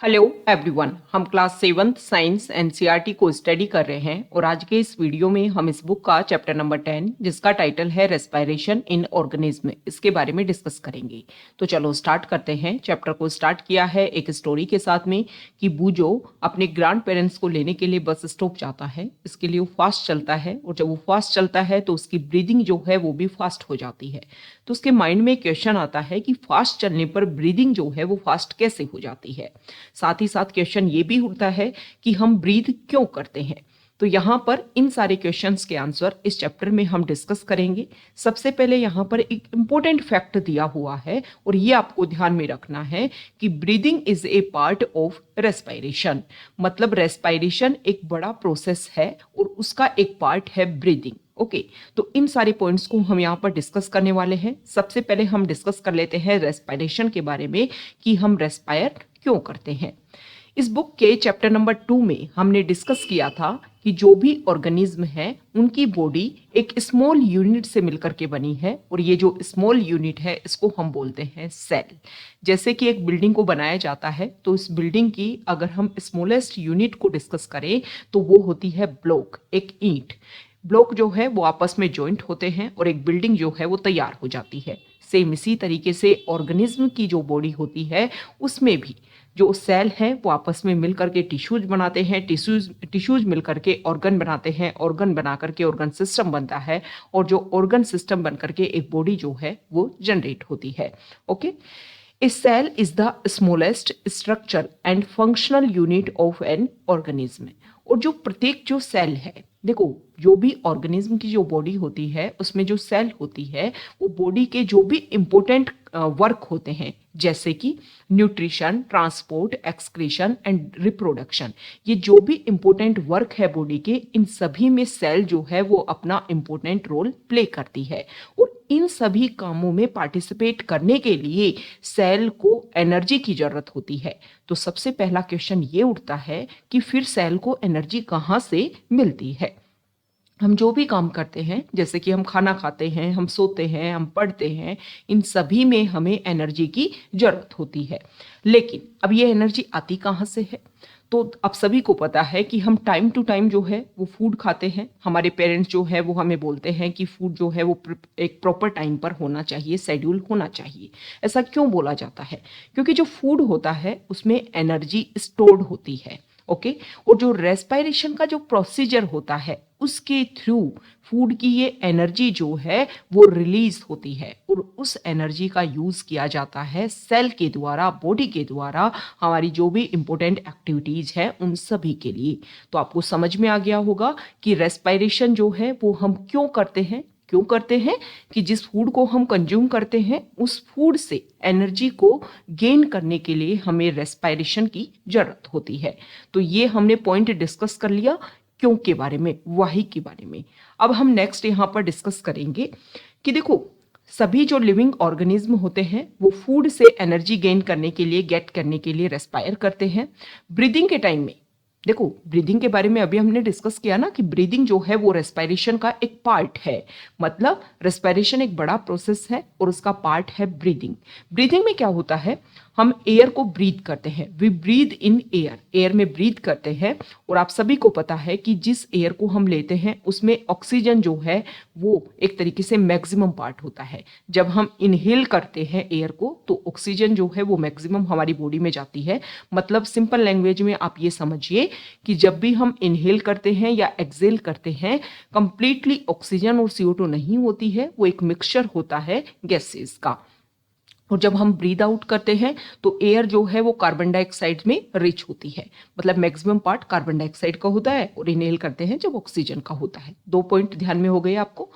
Hello everyone, हम class 7th science NCERT को study कर रहे हैं और आज के इस वीडियो में हम इस बुक का चैप्टर नंबर 10 जिसका टाइटल है रेस्पिरेशन इन ऑर्गेनिज्म, इसके बारे में डिस्कस करेंगे। तो चलो स्टार्ट करते हैं। चैप्टर को स्टार्ट किया है एक स्टोरी के साथ में कि बूजो अपने ग्रैंड पेरेंट्स को लेने के लिए बस स्टॉप जाता है। इसके लिए वो फास्ट चलता है और जब वो फास्ट चलता है तो उसकी ब्रीदिंग जो है वो भी फास्ट हो जाती है। तो उसके माइंड में क्वेश्चन आता है कि फास्ट चलने पर ब्रीदिंग जो है वो फास्ट कैसे हो जाती है। साथ ही साथ क्वेश्चन ये भी उठता है कि हम ब्रीथ क्यों करते हैं। तो यहाँ पर इन सारे क्वेश्चंस के आंसर इस चैप्टर में हम डिस्कस करेंगे। सबसे पहले यहाँ पर एक इंपॉर्टेंट फैक्ट दिया हुआ है और ये आपको ध्यान में रखना है कि breathing is a part of respiration. मतलब रेस्पिरेशन एक बड़ा प्रोसेस है और उसका एक पार्ट है ब्रीदिंग। ओके, तो इन सारे पॉइंट्स को हम यहाँ पर डिस्कस करने वाले हैं। सबसे पहले हम डिस्कस कर लेते हैं रेस्पिरेशन के बारे में कि हम रेस्पायर क्यों करते हैं। इस बुक के चैप्टर नंबर 2 में हमने डिस्कस किया था कि जो भी ऑर्गेनिज्म है उनकी बॉडी एक स्मॉल यूनिट से मिलकर के बनी है और ये जो स्मॉल यूनिट है इसको हम बोलते हैं सेल। जैसे कि एक बिल्डिंग को बनाया जाता है तो इस बिल्डिंग की अगर हम स्मॉलेस्ट यूनिट को डिस्कस करें तो वो होती है ब्लॉक, एक ईंट। ब्लॉक जो है वो आपस में जॉइंट होते हैं और एक बिल्डिंग जो है वो तैयार हो जाती है। सेम इसी तरीके से ऑर्गेनिज्म की जो बॉडी होती है उसमें भी जो सेल हैं वो आपस में मिलकर के टिश्यूज बनाते हैं, टिश्यूज मिलकर के ऑर्गन बनाते हैं, ऑर्गन बना करके ऑर्गन सिस्टम बनता है और जो ऑर्गन सिस्टम बनकर के एक बॉडी जो है वो जनरेट होती है। Okay, a cell is the smallest structure and functional unit of an organism. और जो प्रत्येक जो सेल है, देखो जो भी ऑर्गेनिज्म की जो बॉडी होती है उसमें जो सेल होती है वो बॉडी के जो भी इंपॉर्टेंट वर्क होते हैं जैसे कि nutrition, transport, excretion and reproduction, ये जो भी इंपॉर्टेंट वर्क है बॉडी के, इन सभी में सेल जो है वो अपना इंपॉर्टेंट रोल प्ले करती है। और इन सभी कामों में पार्टिसिपेट करने के लिए सेल को एनर्जी की जरूरत होती है। तो सबसे पहला क्वेश्चन ये उठता है कि फिर सेल को एनर्जी कहाँ से मिलती है। हम जो भी काम करते हैं जैसे कि हम खाना खाते हैं, हम सोते हैं, हम पढ़ते हैं, इन सभी में हमें एनर्जी की जरूरत होती है। लेकिन अब ये एनर्जी आती कहाँ से है? तो अब सभी को पता है कि हम टाइम टू टाइम जो है वो फूड खाते हैं। हमारे पेरेंट्स जो है वो हमें बोलते हैं कि फूड जो है वो एक प्रॉपर टाइम पर होना चाहिए, शेड्यूल होना चाहिए। ऐसा क्यों बोला जाता है? क्योंकि जो फूड होता है उसमें एनर्जी स्टोर्ड होती है। ओके, और जो रेस्पिरेशन का जो प्रोसीजर होता है उसके थ्रू फूड की ये एनर्जी जो है वो रिलीज होती है और उस एनर्जी का यूज किया जाता है सेल के द्वारा, बॉडी के द्वारा, हमारी जो भी इंपॉर्टेंट एक्टिविटीज है उन सभी के लिए। तो आपको समझ में आ गया होगा कि रेस्पिरेशन जो है वो हम क्यों करते हैं। क्यों करते हैं कि जिस फूड को हम कंज्यूम करते हैं उस फूड से एनर्जी को गेन करने के लिए हमें रेस्पिरेशन की जरूरत होती है। तो ये हमने पॉइंट डिस्कस कर लिया क्यों के बारे में, वाही के बारे में। अब हम नेक्स्ट यहाँ पर डिस्कस करेंगे कि देखो सभी जो लिविंग ऑर्गेनिज्म होते हैं वो फूड से एनर्जी गेन करने के लिए, गेट करने के लिए रेस्पायर करते हैं। ब्रीदिंग के टाइम में देखो, ब्रीदिंग के बारे में अभी हमने डिस्कस किया ना कि ब्रीदिंग जो है वो रेस्पिरेशन का एक पार्ट है। मतलब रेस्पिरेशन एक बड़ा प्रोसेस है और उसका पार्ट है ब्रीदिंग। ब्रीदिंग में क्या होता है, हम एयर को ब्रीथ करते हैं, we breathe in air, air में ब्रीथ करते हैं। और आप सभी को पता है कि जिस एयर को हम लेते हैं उसमें ऑक्सीजन जो है वो एक तरीके से मैक्सिमम पार्ट होता है। जब हम इनहेल करते हैं एयर को तो ऑक्सीजन जो है वो मैक्सिमम हमारी बॉडी में जाती है। मतलब सिंपल लैंग्वेज में आप ये समझिए कि जब भी हम इनहेल करते हैं या एक्सेल करते हैं, कंप्लीटली ऑक्सीजन और CO2 नहीं होती है, वो एक मिक्सचर होता है गैसेस का। और जब हम ब्रीद आउट करते हैं तो एयर जो है वो कार्बन डाइऑक्साइड में रिच होती है। मतलब मैक्सिमम पार्ट कार्बन डाइऑक्साइड का होता है और इनहेल करते हैं जब ऑक्सीजन का होता है। 2 पॉइंट ध्यान में हो गए आपको।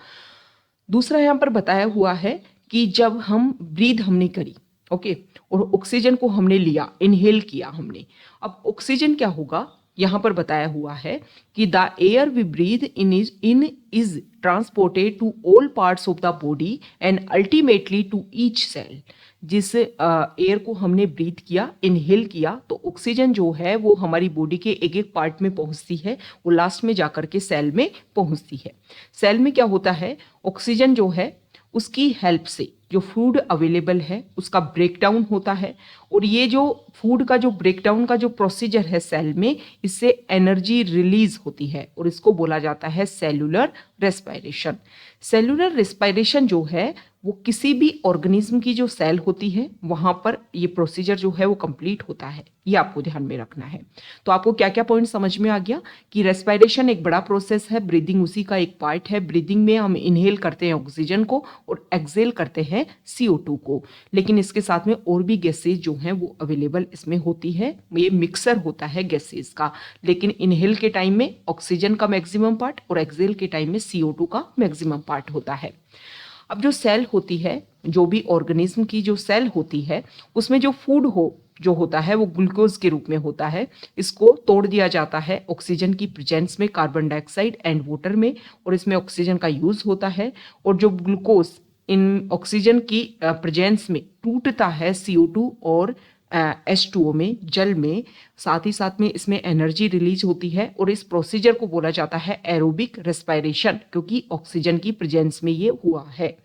दूसरा यहाँ पर बताया हुआ है कि जब हम ब्रीद हमने करी, ओके, और ऑक्सीजन को हमने लिया, इनहेल किया हमने, अब ऑक्सीजन क्या होगा, यहाँ पर बताया हुआ है कि the air we breathe in is transported to all parts of the body and ultimately to each cell. जिस एयर को हमने ब्रीथ किया, इनहेल किया, तो ऑक्सीजन जो है वो हमारी बॉडी के एक एक पार्ट में पहुंचती है, वो लास्ट में जाकर के सेल में पहुंचती है। सेल में क्या होता है, ऑक्सीजन जो है उसकी हेल्प से जो फूड अवेलेबल है उसका ब्रेकडाउन होता है, और ये जो फूड का जो ब्रेकडाउन का जो प्रोसीजर है सेल में, इससे एनर्जी रिलीज होती है और इसको बोला जाता है सेलुलर रेस्पायरेशन। सेलुलर रेस्पायरेशन जो है वो किसी भी ऑर्गेनिज्म की जो सेल होती है वहां पर ये प्रोसीजर जो है वो कंप्लीट होता है, ये आपको ध्यान में रखना है। तो आपको क्या क्या पॉइंट समझ में आ गया कि रेस्पायरेशन एक बड़ा प्रोसेस है, ब्रीदिंग उसी का एक पार्ट है। ब्रीदिंग में हम इनहेल करते हैं ऑक्सीजन को और एक्सहेल करते हैं CO2 को, लेकिन इसके साथ में और भी गैसेज जो हैं वो अवेलेबल इसमें होती है। ये मिक्सर होता है गैसेज का, लेकिन इनहेल के टाइम में ऑक्सीजन का मैक्सिमम पार्ट और एक्सहेल के टाइम में CO2 का मैक्सिमम पार्ट होता है। अब जो सेल होती है, जो भी ऑर्गेनिज्म की जो सेल होती है, उसमें जो फूड जो होता है वो ग्लूकोज के रूप में होता है। इसको तोड़ दिया जाता है ऑक्सीजन की प्रेजेंस में, कार्बन डाइऑक्साइड एंड वाटर में, और इसमें ऑक्सीजन का यूज होता है। और जो ग्लूकोज इन ऑक्सीजन की प्रेजेंस में टूटता है CO2 और H2O में, जल में, साथ ही साथ में इसमें एनर्जी रिलीज होती है, और इस प्रोसीजर को बोला जाता है एरोबिक रेस्पायरेशन, क्योंकि ऑक्सीजन की प्रेजेंस में ये हुआ है।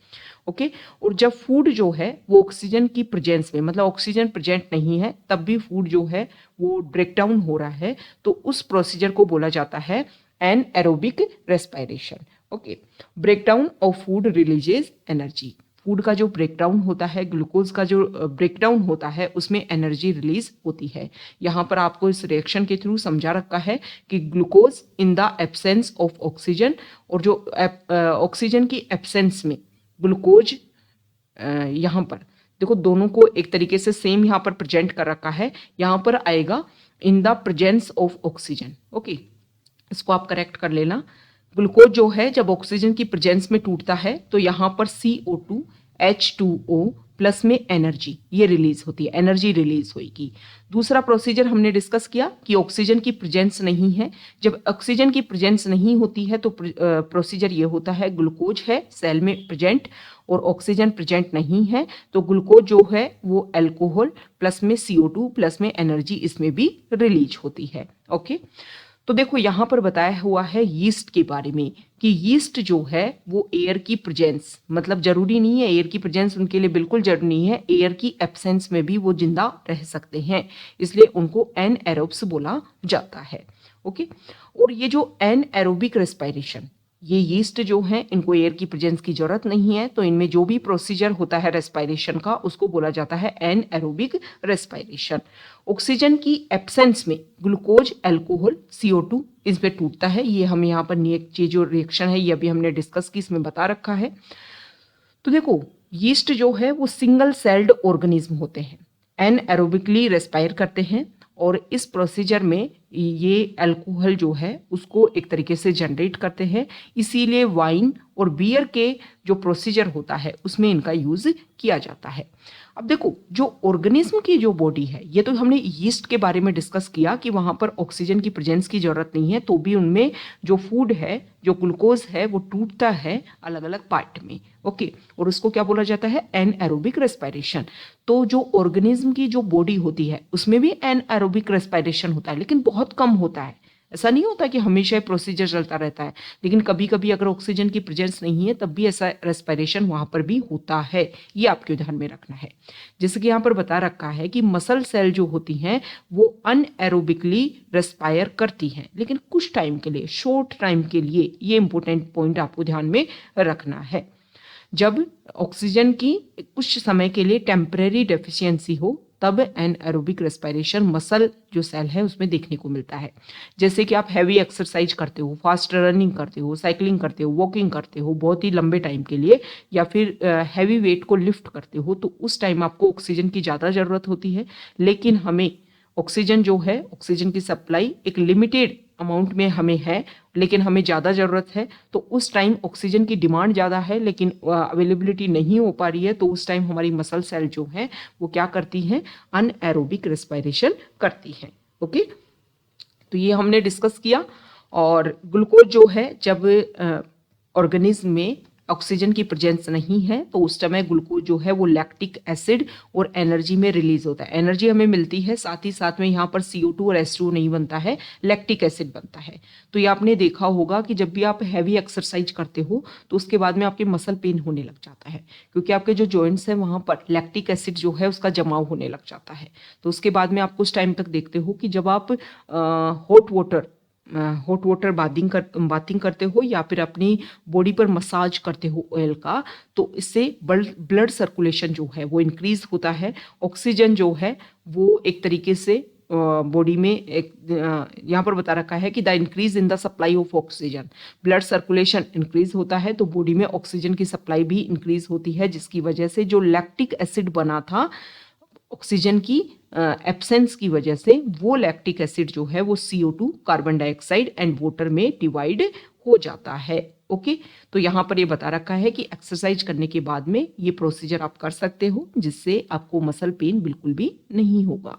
ओके। और जब फूड जो है वो ऑक्सीजन की प्रेजेंस में, मतलब ऑक्सीजन प्रेजेंट नहीं है तब भी फूड जो है वो ब्रेकडाउन हो रहा है, तो उस प्रोसीजर को बोला जाता है anaerobic respiration. Okay. Breakdown of food releases energy. Food का जो ब्रेकडाउन होता है, ग्लूकोज का जो ब्रेकडाउन होता है, उसमें एनर्जी रिलीज होती है। यहाँ पर आपको इस रिएक्शन के थ्रू समझा रखा है कि glucose in the absence of oxygen, और जो ऑक्सीजन की एब्सेंस में ग्लूकोज, यहाँ पर देखो दोनों को एक तरीके से सेम यहाँ पर प्रेजेंट कर रखा है। यहाँ पर आएगा in the presence of oxygen. Okay, इसको आप करेक्ट कर लेना। ग्लूकोज जो है जब ऑक्सीजन की प्रेजेंस में टूटता है तो यहाँ पर CO2 H2O प्लस में एनर्जी ये रिलीज होती है, एनर्जी रिलीज होगी। दूसरा प्रोसीजर हमने डिस्कस किया कि ऑक्सीजन की प्रेजेंस नहीं है। जब ऑक्सीजन की प्रेजेंस नहीं होती है तो प्रोसीजर ये होता है, ग्लूकोज है सेल में प्रेजेंट और ऑक्सीजन प्रेजेंट नहीं है, तो ग्लूकोज जो है वो अल्कोहल प्लस में CO2 प्लस में एनर्जी इसमें भी रिलीज होती है। ओके। तो देखो यहाँ पर बताया हुआ है यीस्ट के बारे में कि यीस्ट जो है वो एयर की प्रेजेंस, मतलब जरूरी नहीं है एयर की प्रेजेंस उनके लिए बिल्कुल जरूरी नहीं है, एयर की एब्सेंस में भी वो जिंदा रह सकते हैं, इसलिए उनको एनएरोब्स बोला जाता है। ओके। और ये जो एनएरोबिक रेस्पायरेशन, ये यीस्ट जो है इनको एयर की प्रेजेंस की जरूरत नहीं है, तो इनमें जो भी प्रोसीजर होता है रेस्पायरेशन का उसको बोला जाता है एनएरोबिक रेस्पायरेशन। ऑक्सीजन की एब्सेंस में ग्लूकोज, अल्कोहल, CO2 इसमें टूटता है। ये हम यहाँ पर ये जो रिएक्शन है ये अभी हमने डिस्कस की, इसमें बता रखा है। तो देखो यीस्ट जो है वो सिंगल सेल्ड ऑर्गेनिज्म होते हैं, एनएरोबिकली रेस्पायर करते हैं, और इस प्रोसीजर में ये अल्कोहल जो है उसको एक तरीके से जनरेट करते हैं, इसीलिए वाइन और बियर के जो प्रोसीजर होता है उसमें इनका यूज किया जाता है। अब देखो जो ऑर्गेनिज्म की जो बॉडी है, ये तो हमने यीस्ट के बारे में डिस्कस किया कि वहां पर ऑक्सीजन की प्रेजेंस की जरूरत नहीं है, तो भी उनमें जो फूड है, जो ग्लूकोज है वो टूटता है अलग अलग पार्ट में। ओके। और उसको क्या बोला जाता है, एनएरोबिक रेस्पायरेशन। तो जो ऑर्गेनिज्म की जो बॉडी होती है उसमें भी एनएरोबिक रेस्पायरेशन होता है, लेकिन बहुत कम होता है। ऐसा नहीं होता कि हमेशा प्रोसीजर चलता रहता है, लेकिन कभी कभी अगर ऑक्सीजन की प्रेजेंस नहीं है तब भी ऐसा रेस्पायरेशन वहां पर भी होता है, ये आपके ध्यान में रखना है। जैसे कि यहाँ पर बता रखा है कि मसल सेल जो होती हैं वो अनएरोबिकली रेस्पायर करती हैं, लेकिन कुछ टाइम के लिए, शॉर्ट टाइम के लिए। ये इंपॉर्टेंट पॉइंट आपको ध्यान में रखना है। जब ऑक्सीजन की कुछ समय के लिए टेम्परेरी डेफिशिएंसी हो तब एनएरोबिक रेस्पायरेशन मसल जो सेल है उसमें देखने को मिलता है। जैसे कि आप हैवी एक्सरसाइज करते हो, फास्ट रनिंग करते हो, साइकिलिंग करते हो, वॉकिंग करते हो बहुत ही लंबे टाइम के लिए, या फिर हैवी वेट को लिफ्ट करते हो, तो उस टाइम आपको ऑक्सीजन की ज़्यादा ज़रूरत होती है। लेकिन हमें ऑक्सीजन जो है, ऑक्सीजन की सप्लाई एक लिमिटेड अमाउंट में हमें है, लेकिन हमें ज़्यादा ज़रूरत है, तो उस टाइम ऑक्सीजन की डिमांड ज़्यादा है लेकिन अवेलेबिलिटी नहीं हो पा रही है, तो उस टाइम हमारी मसल सेल जो है वो क्या करती हैं, अनएरोबिक रेस्पायरेशन करती हैं। ओके। तो ये हमने डिस्कस किया। और ग्लूकोज जो है जब ऑर्गेनिज्म में ऑक्सीजन की प्रेजेंस नहीं है तो उस समय ग्लूकोज जो है वो लैक्टिक एसिड और एनर्जी में रिलीज होता है। एनर्जी हमें मिलती है, साथ ही साथ में यहाँ पर CO2 और H2 नहीं बनता है, लैक्टिक एसिड बनता है। तो ये आपने देखा होगा कि जब भी आप हैवी एक्सरसाइज करते हो तो उसके बाद में आपके मसल पेन होने लग जाता है, क्योंकि आपके जो जॉइंट्स हैं वहाँ पर लैक्टिक एसिड जो है उसका जमाव होने लग जाता है। तो उसके बाद में आप कुछ टाइम तक देखते हो कि जब आप हॉट वाटर बाथिंग करते हो या फिर अपनी बॉडी पर मसाज करते हो ऑयल का, तो इससे ब्लड सर्कुलेशन जो है वो इंक्रीज होता है। ऑक्सीजन जो है वो एक तरीके से बॉडी में एक यहाँ पर बता रखा है कि the increase in the supply of oxygen, blood circulation increase होता है तो बॉडी में ऑक्सीजन की सप्लाई भी इंक्रीज होती है, जिसकी वजह से जो लैक्टिक एसिड बना था ऑक्सीजन की एब्सेंस की वजह से, वो लैक्टिक एसिड जो है वो CO2 carbon dioxide and water में डिवाइड हो जाता है। ओके, तो यहाँ पर ये बता रखा है कि एक्सरसाइज करने के बाद में ये प्रोसीजर आप कर सकते हो, जिससे आपको मसल पेन बिल्कुल भी नहीं होगा।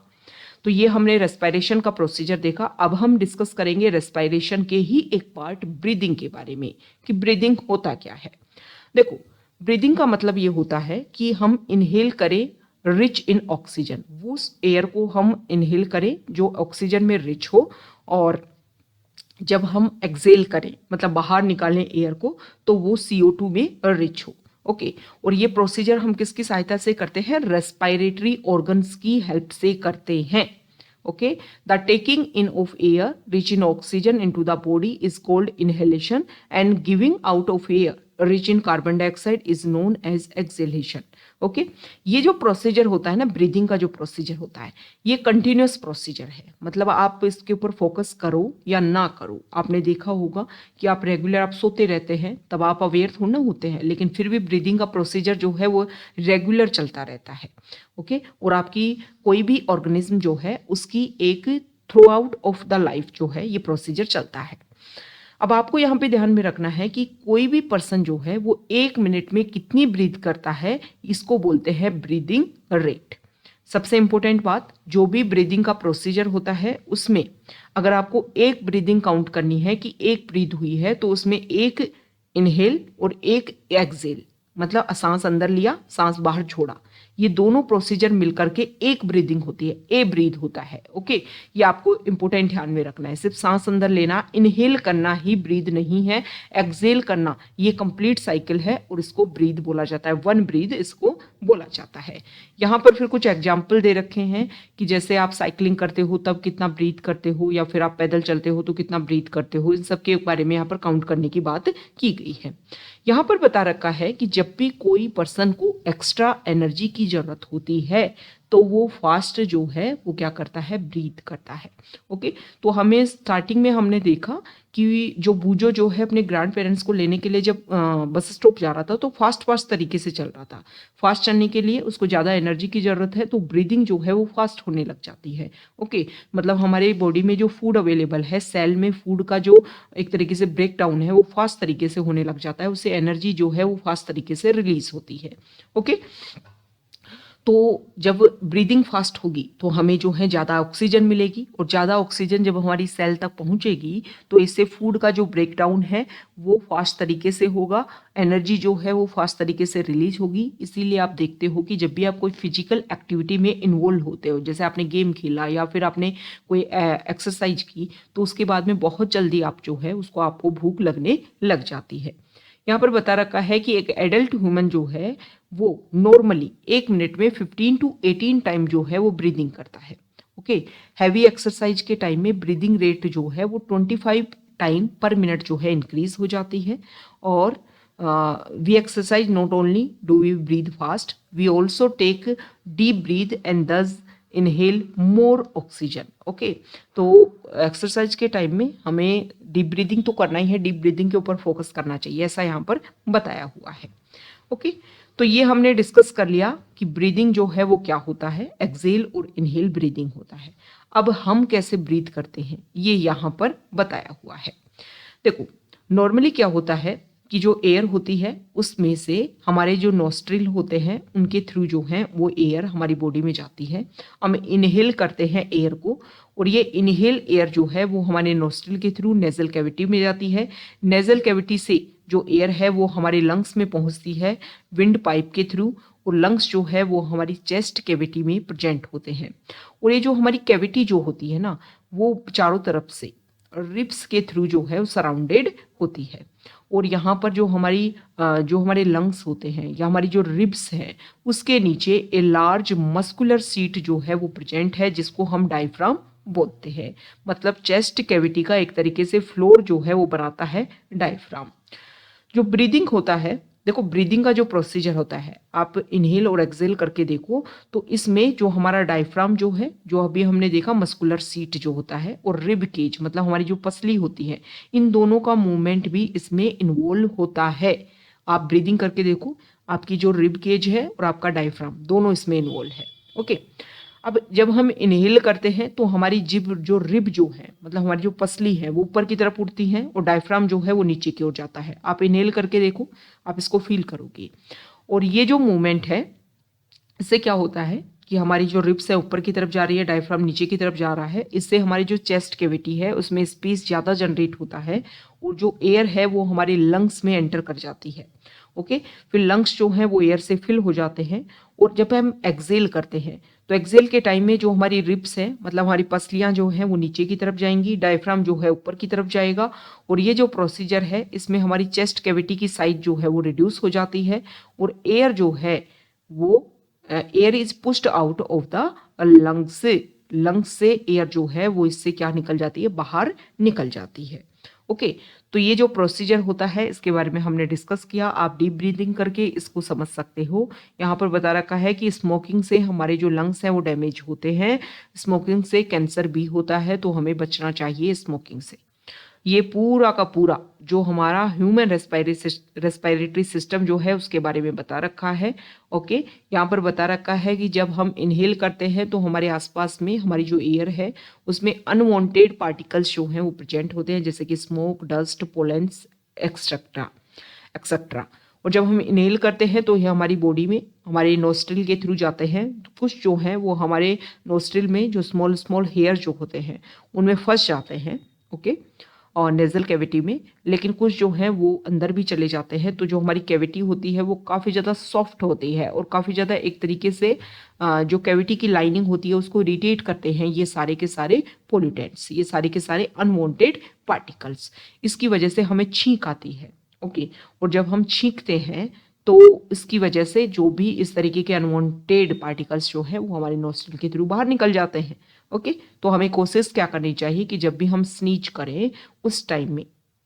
तो ये हमने रेस्पिरेशन का प्रोसीजर देखा। अब हम डिस्कस करेंगे रेस्पिरेशन के ही एक पार्ट ब्रीदिंग के बारे में, कि ब्रीदिंग होता क्या है। देखो, ब्रीदिंग का मतलब ये होता है कि हम इनहेल करें रिच इन ऑक्सीजन, वो एयर को हम इनहेल करें जो ऑक्सीजन में रिच हो, और जब हम एक्सेल करें मतलब बाहर निकालें एयर को तो वो CO2 में रिच हो। ओके, और ये प्रोसीजर हम किसकी सहायता से करते हैं? रेस्पिरेटरी ऑर्गन्स की हेल्प से करते हैं। Okay, the taking in of air rich in oxygen into the body is called inhalation and giving out of air rich in carbon dioxide is known as exhalation. Okay, ये जो procedure होता है ना, breathing का जो procedure होता है, ये कंटिन्यूअस प्रोसीजर है। मतलब आप इसके ऊपर फोकस करो या ना करो, आपने देखा होगा कि आप रेगुलर आप सोते रहते हैं तब आप अवेयर थोड़ा ना होते हैं, लेकिन फिर भी ब्रीदिंग का प्रोसीजर जो है वो रेगुलर चलता रहता है। ओके, और आपकी कोई भी ऑर्गेनिज्म जो है उसकी एक through out of the life जो है ये प्रोसीजर चलता है। अब आपको यहाँ पे ध्यान में रखना है कि कोई भी पर्सन जो है वो 1 मिनट में कितनी ब्रीथ करता है, इसको बोलते हैं ब्रीदिंग रेट। सबसे इंपॉर्टेंट बात, जो भी ब्रीदिंग का प्रोसीजर होता है उसमें अगर आपको एक ब्रीदिंग काउंट करनी है कि एक ब्रीथ हुई है, तो उसमें एक इनहेल और एक एक्सेल, मतलब सांस अंदर लिया सांस बाहर छोड़ा, ये दोनों प्रोसीजर मिलकर के एक ब्रीदिंग होती है, ए ब्रीद होता है। ओके, ये आपको इंपॉर्टेंट ध्यान में रखना है। सिर्फ सांस अंदर लेना, इनहेल करना ही ब्रीद नहीं है, एक्सेल करना ये कंप्लीट साइकिल है और इसको ब्रीद बोला जाता है, वन ब्रीद इसको बोला जाता है। यहाँ पर फिर कुछ एग्जाम्पल दे रखे हैं कि जैसे आप साइकिलिंग करते हो तब कितना ब्रीद करते हो, या फिर आप पैदल चलते हो तो कितना ब्रीद करते हो, इन सब के बारे में यहाँ पर काउंट करने की बात की गई है। यहाँ पर बता रखा है कि जब भी कोई पर्सन को एक्स्ट्रा एनर्जी की जरूरत होती है तो वो फास्ट जो है वो क्या करता है, ब्रीथ करता है। ओके, तो हमें स्टार्टिंग में हमने देखा कि जो बूजो जो है अपने ग्रैंड पेरेंट्स को लेने के लिए जब बस स्टॉप जा रहा था तो फास्ट तरीके से चल रहा था। फास्ट चलने के लिए उसको ज़्यादा एनर्जी की ज़रूरत है, तो ब्रीदिंग जो है वो फास्ट होने लग जाती है। ओके, मतलब हमारे बॉडी में जो फूड अवेलेबल है, सेल में फूड का जो एक तरीके से ब्रेक डाउन है वो फास्ट तरीके से होने लग जाता है, उससे एनर्जी जो है वो फास्ट तरीके से रिलीज होती है। ओके, तो जब ब्रीदिंग फास्ट होगी तो हमें जो है ज़्यादा ऑक्सीजन मिलेगी, और ज़्यादा ऑक्सीजन जब हमारी सेल तक पहुंचेगी तो इससे फूड का जो ब्रेक डाउन है वो फास्ट तरीके से होगा, एनर्जी जो है वो फास्ट तरीके से रिलीज होगी। इसीलिए आप देखते हो कि जब भी आप कोई फिजिकल एक्टिविटी में इन्वॉल्व होते हो, जैसे आपने गेम खेला या फिर आपने कोई एक्सरसाइज की, तो उसके बाद में बहुत जल्दी आप जो है उसको आपको भूख लगने लग जाती है। यहाँ पर बता रखा है कि एक एडल्ट ह्यूमन जो है वो नॉर्मली 1 मिनट में 15 to 18 टाइम जो है वो ब्रीदिंग करता है। ओके, हैवी एक्सरसाइज के टाइम में ब्रीदिंग रेट जो है वो 25 टाइम पर मिनट जो है इंक्रीज हो जाती है। और we exercise not only do we breathe fast, we also take deep breath and thus inhale more oxygen. Okay, तो एक्सरसाइज के टाइम में हमें डीप ब्रीदिंग तो करना ही है, डीप ब्रीदिंग के ऊपर फोकस करना चाहिए, ऐसा यहाँ पर बताया हुआ है। ओके, तो ये हमने डिस्कस कर लिया कि ब्रीदिंग जो है वो क्या होता है, एक्सेल और इनहेल ब्रीदिंग होता है। अब हम कैसे ब्रीथ करते हैं ये यहाँ पर बताया हुआ है। देखो, नॉर्मली क्या होता है कि जो एयर होती है उसमें से हमारे जो नोस्ट्रिल होते हैं उनके थ्रू जो है वो एयर हमारी बॉडी में जाती है। हम इनहेल करते हैं एयर को, और ये इनहेल एयर जो है वो हमारे नोस्ट्रिल के थ्रू नेजल कैविटी में जाती है। नेजल कैविटी से जो एयर है वो हमारे लंग्स में पहुंचती है विंड पाइप के थ्रू, और लंग्स जो है वो हमारी चेस्ट कैविटी में प्रेजेंट होते हैं। और ये जो हमारी कैविटी जो होती है ना, वो चारों तरफ से रिब्स के थ्रू जो है वो सराउंडेड होती है। और यहाँ पर जो हमारे लंग्स होते हैं या हमारी जो रिब्स हैं, उसके नीचे ए लार्ज मस्कुलर सीट जो है वो प्रेजेंट है, जिसको हम डायफ्राम बोलते हैं। मतलब चेस्ट कैविटी का एक तरीके से फ्लोर जो है वो बनाता है डायफ्राम। जो ब्रीदिंग होता है, देखो ब्रीदिंग का जो प्रोसीजर होता है, आप इनहेल और एक्सेल करके देखो, तो इसमें जो हमारा डायफ्राम जो है, जो अभी हमने देखा मस्कुलर सीट जो होता है, और रिब केज मतलब हमारी जो पसली होती है, इन दोनों का मूवमेंट भी इसमें इन्वॉल्व होता है। आप ब्रीदिंग करके देखो, आपकी जो रिब केज है और आपका डायफ्राम दोनों इसमें इन्वॉल्व है। ओके, अब जब हम इनहेल करते हैं तो हमारी जिब जो रिब जो है, मतलब हमारी जो पसली है, वो ऊपर की तरफ उठती है और डायफ्राम जो है वो नीचे की ओर जाता है। आप इनहेल करके देखो, आप इसको फील करोगे। और ये जो मूवमेंट है, इससे क्या होता है कि हमारी जो रिब्स है ऊपर की तरफ जा रही है, डायफ्राम नीचे की तरफ जा रहा है। इससे हमारी जो चेस्ट कैविटी है उसमें स्पेस ज़्यादा जनरेट होता है, और जो एयर है वो हमारे लंग्स में एंटर कर जाती है। ओके, फिर लंग्स जो हैं वो एयर से फिल हो जाते हैं। और जब हम एक्सेल करते हैं तो एक्सेल के टाइम में जो हमारी रिब्स हैं, मतलब हमारी पसलियां जो हैं वो नीचे की तरफ जाएंगी, डायफ्राम जो है ऊपर की तरफ जाएगा। और ये जो प्रोसीजर है, इसमें हमारी चेस्ट कैविटी की साइज जो है वो रिड्यूस हो जाती है, और एयर जो है वो air is pushed out of the lungs से एयर जो है वो इससे क्या निकल जाती है, बाहर निकल जाती है। ओके, तो ये जो प्रोसीजर होता है इसके बारे में हमने डिस्कस किया। आप डीप ब्रीदिंग करके इसको समझ सकते हो। यहाँ पर बता रखा है कि स्मोकिंग से हमारे जो लंग्स हैं वो डैमेज होते हैं, स्मोकिंग से कैंसर भी होता है, तो हमें बचना चाहिए स्मोकिंग से। ये पूरा का पूरा जो हमारा ह्यूमन रेस्पिरेटरी सिस्टम जो है उसके बारे में बता रखा है। ओके, यहाँ पर बता रखा है कि जब हम इनहेल करते हैं तो हमारे आसपास में हमारी जो एयर है उसमें अनवांटेड पार्टिकल्स जो हैं वो प्रेजेंट होते हैं, जैसे कि smoke, dust, pollens etcetera etcetera. और जब हम इनहेल करते हैं तो ये हमारी बॉडी में हमारे नोस्ट्रिल के थ्रू जाते हैं। कुछ जो हैं वो हमारे नोस्ट्रिल में जो स्मॉल स्मॉल हेयर जो होते हैं उनमें फंस जाते हैं, ओके, और नेजल कैविटी में। लेकिन कुछ जो हैं वो अंदर भी चले जाते हैं। तो जो हमारी कैविटी होती है वो काफ़ी ज़्यादा सॉफ्ट होती है, और काफ़ी ज़्यादा एक तरीके से जो कैविटी की लाइनिंग होती है उसको इरिटेट करते हैं ये सारे के सारे पोल्यूटेंट्स, ये सारे के सारे अनवांटेड पार्टिकल्स। इसकी वजह से हमें छींक आती है। ओके, और जब हम छींकते हैं तो इसकी वजह से जो भी इस तरीके के अनवांटेड पार्टिकल्स जो है वो हमारे नोस्ट्रिल के थ्रू बाहर निकल जाते हैं। ओके, तो हमें कोशिश क्या करनी चाहिए कि जब भी हम स्नीज करें उस टाइम में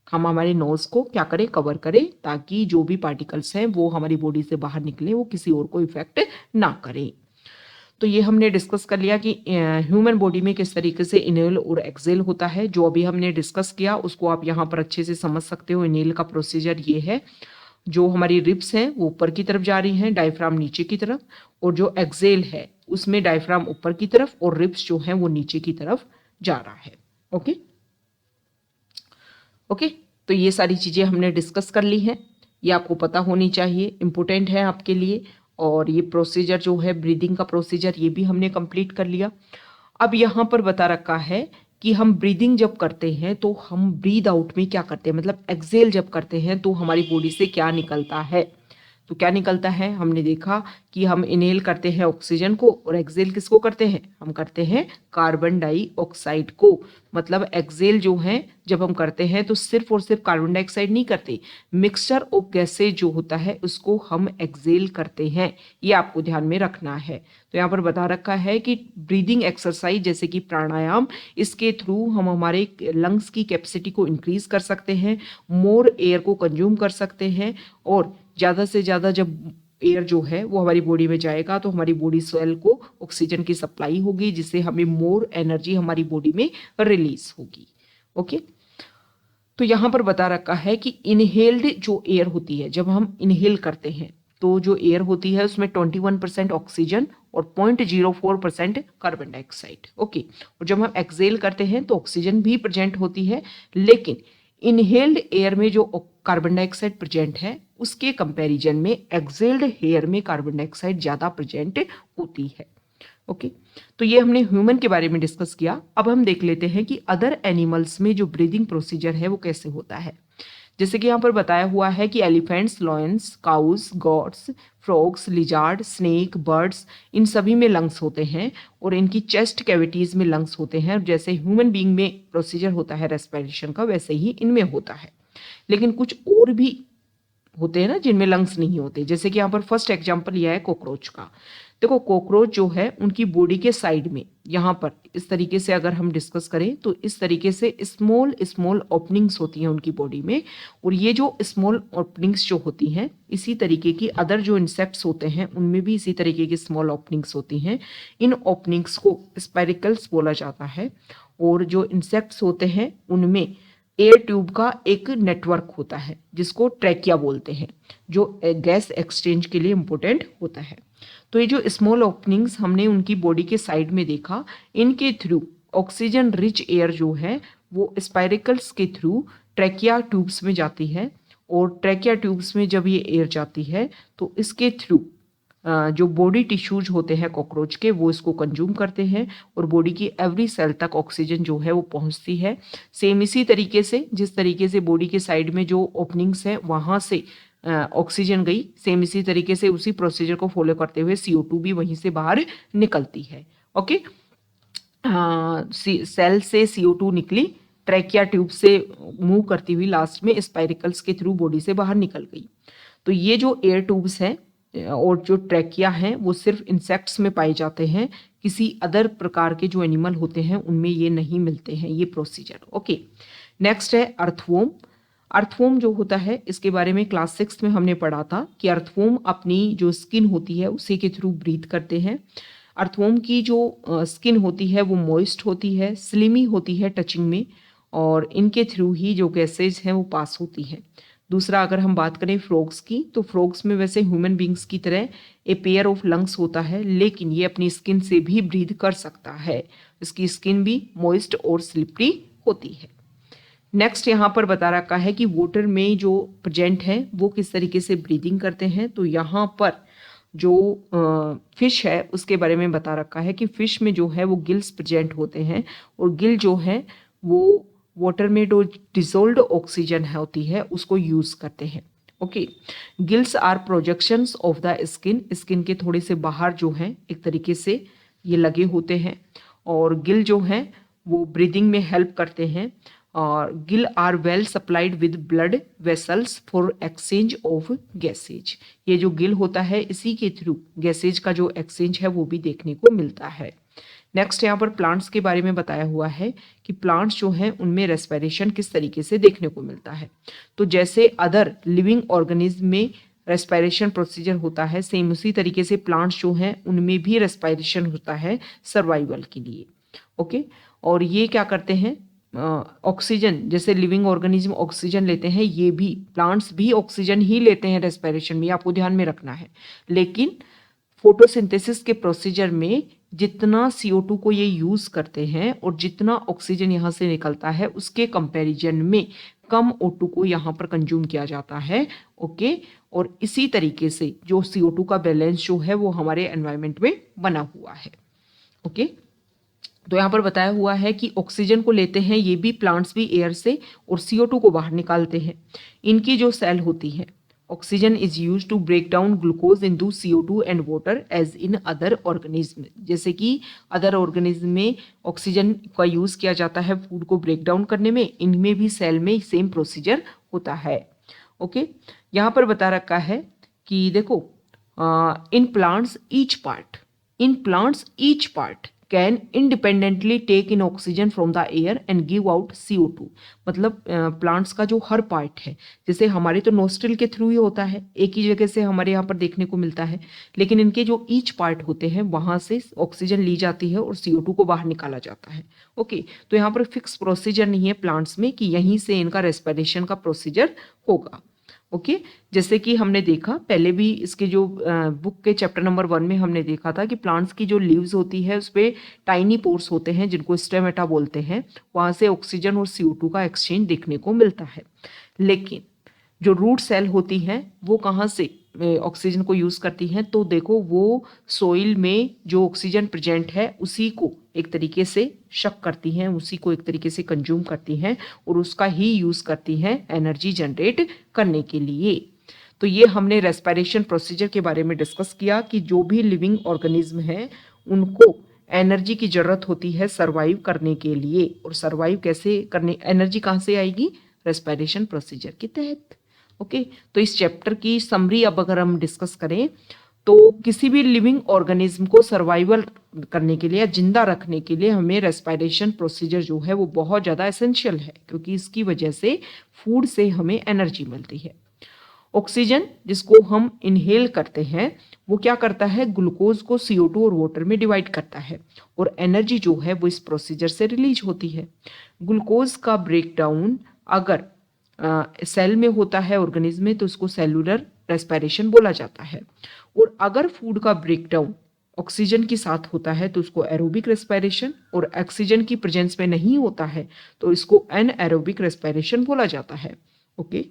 हम हमारे नोज को क्या करें, कवर करें, ताकि जो भी पार्टिकल्स हैं वो हमारी बॉडी से बाहर निकले, वो किसी और को इफेक्ट ना करें। तो ये हमने डिस्कस कर लिया कि ह्यूमन बॉडी में किस तरीके से इनहेल और एक्सेल होता है। जो अभी हमने डिस्कस किया उसको आप यहाँ पर अच्छे से समझ सकते हो। इनहेल का प्रोसीजर ये है, जो हमारी रिब्स हैं वो ऊपर की तरफ जा रही हैं, डायफ्राम नीचे की तरफ, और जो एक्सेल है उसमें डायफ्राम ऊपर की तरफ और रिब्स जो हैं वो नीचे की तरफ जा रहा है। ओके ओके, तो ये सारी चीज़ें हमने डिस्कस कर ली हैं, ये आपको पता होनी चाहिए, इम्पोर्टेंट है आपके लिए। और ये प्रोसीजर जो है ब्रीदिंग का प्रोसीजर ये भी हमने कंप्लीट कर लिया। अब यहाँ पर बता रखा है कि हम ब्रीदिंग जब करते हैं तो हम ब्रीद आउट में क्या करते हैं, मतलब एक्सेल जब करते हैं तो हमारी बॉडी से क्या निकलता है। तो क्या निकलता है, हमने देखा कि हम इनहेल करते हैं ऑक्सीजन को, और एक्सेल किसको करते हैं, हम करते हैं कार्बन डाइऑक्साइड को। मतलब एक्सेल जो है जब हम करते हैं तो सिर्फ और सिर्फ कार्बन डाइऑक्साइड नहीं करते, मिक्सचर ऑफ गैसेज जो होता है उसको हम एक्सेल करते हैं। ये आपको ध्यान में रखना है। तो यहाँ पर बता रखा है कि ब्रीदिंग एक्सरसाइज जैसे कि प्राणायाम, इसके थ्रू हम हमारे लंग्स की कैपेसिटी को इंक्रीज कर सकते हैं, मोर एयर को कंज्यूम कर सकते हैं, और ज़्यादा से ज़्यादा जब एयर जो है वो हमारी बॉडी में जाएगा तो हमारी बॉडी सेल को ऑक्सीजन की सप्लाई होगी, जिससे हमें मोर एनर्जी हमारी बॉडी में रिलीज होगी। ओके, तो यहाँ पर बता रखा है कि इनहेल्ड जो एयर होती है, जब हम इनहेल करते हैं तो जो एयर होती है उसमें 21% ऑक्सीजन और 0.04% कार्बन डाइऑक्साइड। ओके, और जब हम एक्सेल करते हैं तो ऑक्सीजन भी प्रेजेंट होती है, लेकिन इनहेल्ड एयर में जो कार्बन डाइऑक्साइड प्रेजेंट है उसके कंपैरिजन में एक्सेल्ड एयर में कार्बन डाइऑक्साइड ज़्यादा प्रेजेंट होती है। ओके, तो ये हमने ह्यूमन के बारे में डिस्कस किया। अब हम देख लेते हैं कि अदर एनिमल्स में जो ब्रीदिंग प्रोसीजर है वो कैसे होता है। जैसे कि यहाँ पर बताया हुआ है कि elephants, lions, cows, goats, frogs, lizard, snake, birds, इन सभी में लंग्स होते हैं और इनकी चेस्ट कैविटीज में लंग्स होते हैं। जैसे ह्यूमन बीइंग में प्रोसीजर होता है रेस्पिरेशन का, वैसे ही इनमें होता है। लेकिन कुछ और भी होते हैं ना जिनमें लंग्स नहीं होते। जैसे कि यहाँ पर फर्स्ट एग्जांपल लिया है कॉकरोच का। देखो कॉकरोच जो है उनकी बॉडी के साइड में यहाँ पर इस तरीके से अगर हम डिस्कस करें तो इस तरीके से स्मॉल स्मॉल ओपनिंग्स होती हैं उनकी बॉडी में। और ये जो स्मॉल ओपनिंग्स जो होती हैं, इसी तरीके की अदर जो इंसेक्ट्स होते हैं उनमें भी इसी तरीके की स्मॉल ओपनिंग्स होती हैं। इन ओपनिंग्स को स्पाइरिकल्स बोला जाता है। और जो इंसेक्ट्स होते हैं उनमें एयर ट्यूब का एक नेटवर्क होता है जिसको ट्रैकिया बोलते हैं, जो गैस एक्सचेंज के लिए इम्पोर्टेंट होता है। तो ये जो स्मॉल ओपनिंग्स हमने उनकी बॉडी के साइड में देखा, इनके थ्रू ऑक्सीजन रिच एयर जो है वो स्पाइरिकल्स के थ्रू ट्रैकिया ट्यूब्स में जाती है। और ट्रैकिया ट्यूब्स में जब ये एयर जाती है तो इसके थ्रू जो बॉडी टिश्यूज होते हैं कॉकरोच के, वो इसको कंज्यूम करते हैं और बॉडी की एवरी सेल तक ऑक्सीजन जो है वो पहुंचती है। सेम इसी तरीके से जिस तरीके से बॉडी के साइड में जो ओपनिंग्स है वहां से ऑक्सीजन गई, सेम इसी तरीके से उसी प्रोसीजर को फॉलो करते हुए CO2 भी वहीं से बाहर निकलती है। ओके, सेल से CO2 निकली, ट्रैकिया ट्यूब से मूव करती हुई लास्ट में स्पाइरिकल्स के थ्रू बॉडी से बाहर निकल गई। तो ये जो एयर ट्यूब्स हैं और जो ट्रैकिया हैं वो सिर्फ इंसेक्ट्स में पाए जाते हैं। किसी अदर प्रकार के जो एनिमल होते हैं उनमें ये नहीं मिलते हैं ये प्रोसीजर। ओके, नेक्स्ट है अर्थवॉर्म। अर्थवॉर्म जो होता है इसके बारे में क्लास 6 में हमने पढ़ा था कि अर्थवॉर्म अपनी जो स्किन होती है उसी के थ्रू ब्रीथ करते हैं। अर्थवॉर्म की जो स्किन होती है वो मॉइस्ट होती है, स्लिमी होती है टचिंग में, और इनके थ्रू ही जो गैसेज हैं वो पास होती है। दूसरा अगर हम बात करें फ्रॉग्स की, तो फ्रॉग्स में वैसे ह्यूमन बींग्स की तरह ए पेयर ऑफ लंग्स होता है, लेकिन ये अपनी स्किन से भी ब्रीथ कर सकता है। इसकी स्किन भी मॉइस्ट और स्लिपरी होती है। नेक्स्ट यहाँ पर बता रखा है कि वाटर में जो प्रेजेंट है वो किस तरीके से ब्रीदिंग करते हैं। तो यहाँ पर जो फिश है उसके बारे में बता रखा है कि फिश में जो है वो गिल्स प्रेजेंट होते हैं, और गिल जो है वो वाटर में जो डिसोल्व्ड ऑक्सीजन होती है उसको यूज करते हैं। Okay, gills are projections of the skin, skin के थोड़े से बाहर जो है एक तरीके से ये लगे होते हैं, और गिल जो है वो ब्रीदिंग में हेल्प करते हैं। और gill are well supplied with blood vessels for exchange of gases. ये जो गिल होता है इसी के थ्रू गैसेज का जो एक्सचेंज है वो भी देखने को मिलता है। नेक्स्ट यहाँ पर प्लांट्स के बारे में बताया हुआ है कि प्लांट्स जो हैं उनमें रेस्पिरेशन किस तरीके से देखने को मिलता है। तो जैसे अदर लिविंग ऑर्गेनिज्म में रेस्पिरेशन प्रोसीजर होता है, सेम उसी तरीके से प्लांट्स जो हैं उनमें भी रेस्पिरेशन होता है सर्वाइवल के लिए। ओके, और ये क्या करते हैं, ऑक्सीजन, जैसे लिविंग ऑर्गेनिज्म ऑक्सीजन लेते हैं, ये भी प्लांट्स भी ऑक्सीजन ही लेते हैं रेस्पिरेशन में, आपको ध्यान में रखना है। लेकिन फोटोसिंथेसिस के प्रोसीजर में जितना CO2 को ये यूज करते हैं और जितना ऑक्सीजन यहाँ से निकलता है उसके कंपैरिजन में कम O2 को यहाँ पर कंज्यूम किया जाता है। ओके, और इसी तरीके से जो CO2 का बैलेंस जो है वो हमारे एनवायरनमेंट में बना हुआ है। ओके, तो यहाँ पर बताया हुआ है कि ऑक्सीजन को लेते हैं ये भी प्लांट्स भी एयर से, और CO2 को बाहर निकालते हैं। इनकी जो सेल होती है, oxygen is use to break down glucose into CO2 and water as in other organism. जैसे कि अदर ऑर्गेनिज्म में ऑक्सीजन का यूज किया जाता है फूड को ब्रेक डाउन करने में, इनमें भी सेल में सेम प्रोसीजर होता है। ओके, यहाँ पर बता रखा है कि देखो in plants each part can independently take in oxygen from the air and give out CO2। मतलब प्लांट्स का जो हर पार्ट है, जैसे हमारे तो नोस्ट्रिल के थ्रू ही होता है, एक ही जगह से हमारे यहाँ पर देखने को मिलता है, लेकिन इनके जो ईच पार्ट होते हैं वहां से ऑक्सीजन ली जाती है और CO2 को बाहर निकाला जाता है। ओके, तो यहाँ पर फिक्स प्रोसीजर नहीं है प्लांट्स में कि यहीं से इनका रेस्पिरेशन का प्रोसीजर होगा। ओके, जैसे कि हमने देखा पहले भी इसके जो बुक के चैप्टर नंबर 1 में हमने देखा था कि प्लांट्स की जो लीव्स होती है उस पर टाइनी पोर्स होते हैं जिनको स्टेमेटा बोलते हैं, वहाँ से ऑक्सीजन और CO2 का एक्सचेंज देखने को मिलता है। लेकिन जो रूट सेल होती हैं वो कहाँ से ऑक्सीजन को यूज करती हैं, तो देखो वो सोइल में जो ऑक्सीजन प्रेजेंट है उसी को एक तरीके से शक करती हैं, उसी को एक तरीके से कंज्यूम करती हैं और उसका ही यूज करती हैं एनर्जी जनरेट करने के लिए। तो ये हमने रेस्पिरेशन प्रोसीजर के बारे में डिस्कस किया कि जो भी लिविंग ऑर्गेनिज्म है उनको एनर्जी की जरूरत होती है सरवाइव करने के लिए, और सरवाइव कैसे करने, एनर्जी कहाँ से आएगी, रेस्पिरेशन प्रोसीजर के तहत। ओके, तो इस चैप्टर की समरी अब अगर हम डिस्कस करें तो किसी भी लिविंग ऑर्गेनिज्म को सर्वाइवल करने के लिए या जिंदा रखने के लिए हमें रेस्पिरेशन प्रोसीजर जो है वो बहुत ज़्यादा एसेंशियल है, क्योंकि इसकी वजह से फूड से हमें एनर्जी मिलती है। ऑक्सीजन जिसको हम इनहेल करते हैं वो क्या करता है, ग्लूकोज को CO2 और वाटर में डिवाइड करता है और एनर्जी जो है वो इस प्रोसीजर से रिलीज होती है। ग्लूकोज का ब्रेकडाउन अगर सेल में होता है ऑर्गेनिज्म में तो उसको सेलुलर रेस्पिरेशन बोला जाता है, और अगर फूड का ब्रेकडाउन ऑक्सीजन के साथ होता है तो उसको एरोबिक रेस्पिरेशन, और ऑक्सीजन की प्रेजेंस में नहीं होता है तो इसको एनएरोबिक रेस्पिरेशन बोला जाता है। ओके,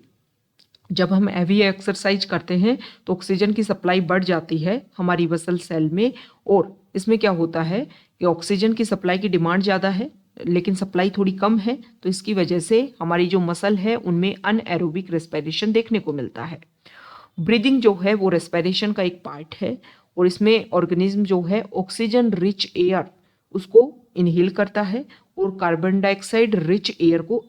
जब हम हैवी एक्सरसाइज करते हैं तो ऑक्सीजन की सप्लाई बढ़ जाती है हमारी मसल सेल में, और इसमें क्या होता है कि ऑक्सीजन की सप्लाई की डिमांड ज़्यादा है लेकिन सप्लाई थोड़ी कम है, तो इसकी वजह से हमारी जो मसल है उनमें अनएरोबिक रेस्पिरेशन देखने को मिलता है। ब्रीदिंग जो है वो रेस्पिरेशन का एक पार्ट है, और इसमें ऑर्गेनिज्म जो है ऑक्सीजन रिच एयर उसको इनहेल करता है और कार्बन डाइऑक्साइड रिच एयर को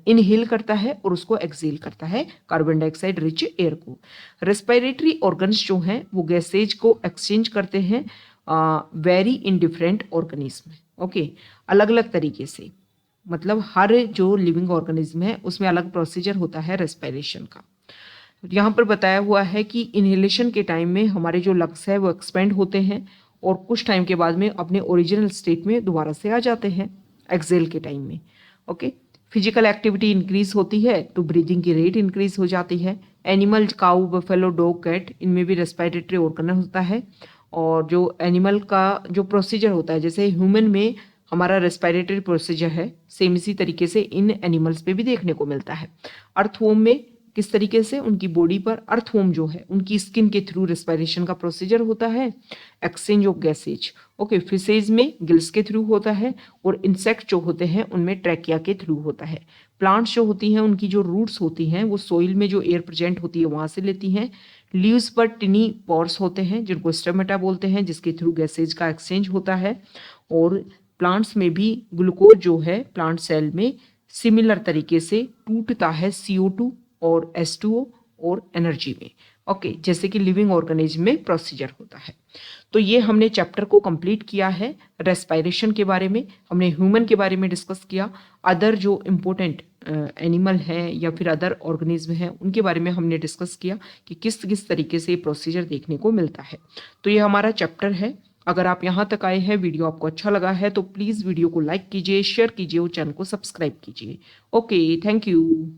इनहेल करता है और उसको एक्सेल करता है, कार्बन डाइऑक्साइड रिच एयर को। रेस्पिरेटरी ऑर्गन्स जो हैं वो गैसेज को एक्सचेंज करते हैं very in different organism. Okay, अलग अलग तरीके से, मतलब हर जो लिविंग ऑर्गेनिज्म है उसमें अलग प्रोसीजर होता है रेस्पिरेशन का। यहाँ पर बताया हुआ है कि इनहेलेशन के टाइम में हमारे जो लंग्स है वो एक्सपेंड होते हैं और कुछ टाइम के बाद में अपने ओरिजिनल स्टेट में दोबारा से आ जाते हैं एक्सेल के टाइम में। ओके, फिजिकल एक्टिविटी इंक्रीज होती है तो ब्रीदिंग की रेट इंक्रीज हो जाती है। एनिमल, काऊ, बफेलो, डॉग, कैट, इनमें भी रेस्पिरेटरी ऑर्गन होता है, और जो एनिमल का जो प्रोसीजर होता है, जैसे ह्यूमन में हमारा रेस्पिरेटरी प्रोसीजर है, सेम इसी तरीके से इन एनिमल्स पे भी देखने को मिलता है। अर्थवॉर्म में किस तरीके से उनकी बॉडी पर, अर्थवॉर्म जो है उनकी स्किन के थ्रू रेस्पिरेशन का प्रोसीजर होता है, exchange of gases. Okay, fishes में गिल्स के थ्रू होता है, और इंसेक्ट जो होते हैं उनमें ट्रैकिया के थ्रू होता है। प्लांट्स जो होती हैं उनकी जो रूट्स होती हैं वो सोइल में जो एयर प्रेजेंट होती है वहां से लेती हैं। लीव्स पर टिनी पोर्स होते हैं जिनको स्टोमेटा बोलते हैं, जिसके थ्रू गैसेज का एक्सचेंज होता है। और प्लांट्स में भी ग्लूकोज जो है प्लांट सेल में सिमिलर तरीके से टूटता है CO2 और H2O और एनर्जी में। ओके, जैसे कि लिविंग ऑर्गेनिज्म में प्रोसीजर होता है। तो ये हमने चैप्टर को कंप्लीट किया है। रेस्पिरेशन के बारे में हमने ह्यूमन के बारे में डिस्कस किया, अदर जो इम्पोर्टेंट एनिमल है या फिर अदर ऑर्गेनिज्म है उनके बारे में हमने डिस्कस किया कि किस किस तरीके से प्रोसीजर देखने को मिलता है। तो ये हमारा चैप्टर है। अगर आप यहाँ तक आए हैं, वीडियो आपको अच्छा लगा है तो प्लीज़ वीडियो को लाइक कीजिए, शेयर कीजिए और चैनल को सब्सक्राइब कीजिए। Okay, thank you.